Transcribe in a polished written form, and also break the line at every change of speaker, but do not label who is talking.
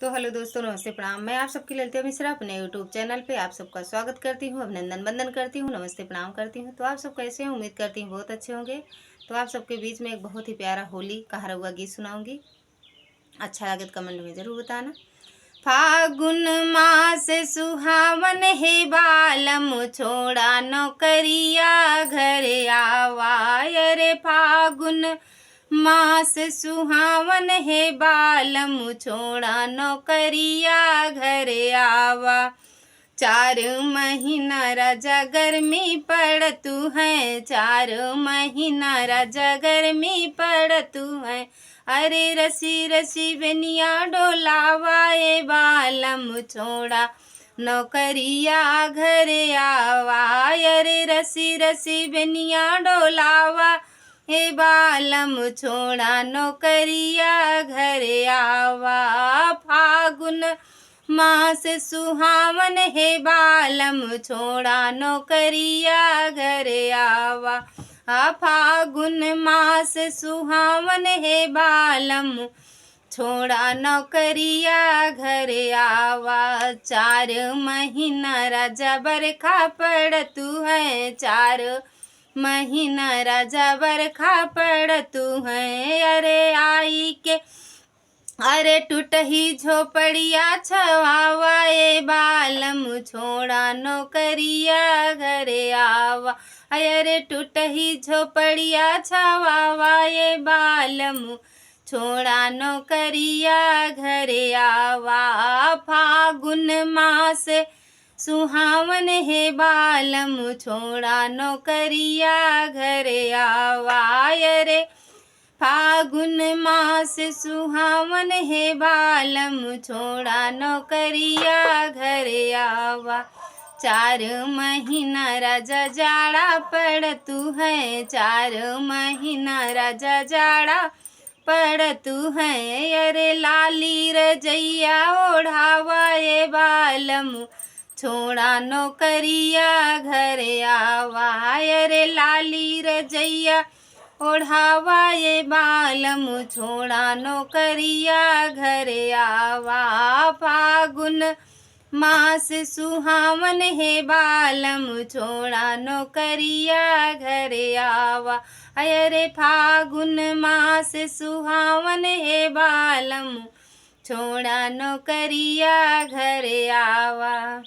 तो हेलो दोस्तों, नमस्ते, प्रणाम। मैं आप सबकी ललिता मिश्रा अपने यूट्यूब चैनल पे आप सबका स्वागत करती हूँ, अभिनंदन वंदन करती हूँ, नमस्ते प्रणाम करती हूँ। तो आप सब कैसे हैं? उम्मीद करती हूँ बहुत अच्छे होंगे। तो आप सबके बीच में एक बहुत ही प्यारा होली का हरा हुआ गीत सुनाऊंगी। अच्छा लगे तो कमेंट में ज़रूर बताना। फागुन मास सुहावन हे बालम, छोड़ा नौकरिया घर आवा। अरे फागुन मास सुहावन है बालम, छोड़ा नौकरिया घर आवा। 4 महीना राजा गर्मी पड़तू है, 4 महीना राजा गर्मी पड़तू है। अरे रसी रसी बेनिया डोलावा ए बालम, छोड़ा नौकरिया घर आवा। अरे रसी रसी बेनिया डोलावा हे बालम, छोड़ा नौकरिया घर आवा। फागुन मास सुहावन हे बालम, छोड़ा नौकरिया घर आवा। फागुन मास सुहावन हे बालम, छोड़ा नौकरिया घर आवा। 4 महीना राजा बरखा पड़तू है, 4 महीना राजा बरखा पड़तू है। अरे आई के अरे टूटही झोपड़िया छवावा ए बालम, छोड़ा नौकरिया घर आवा। अरे टूटही झोपड़िया छवावा ए बालम, छोड़ा नौकरिया घर आवा। फागुन मास सुहावन है बालम, छोड़ा नौकरिया घर आवा। अरे फागुन मास सुहावन है बालम, छोड़ा नौकरिया घर आवा। 4 महीना राजा जाड़ा पड़तू है, 4 महीना राजा जाड़ा पड़तू है। अरे लाली रजैया ओढ़ावा ए बालम, छोड़ा नौकरिया घर आवा। अरे लाली रजैया ओढ़ावा ये बालम, छोड़ा नौकरिया घर आवा। फागुन मास सुहावन है बालम, छोड़ा नौकरिया घर आवा। अरे फागुन मास सुहावन है बालम, छोड़ा नौकरिया घर आवा।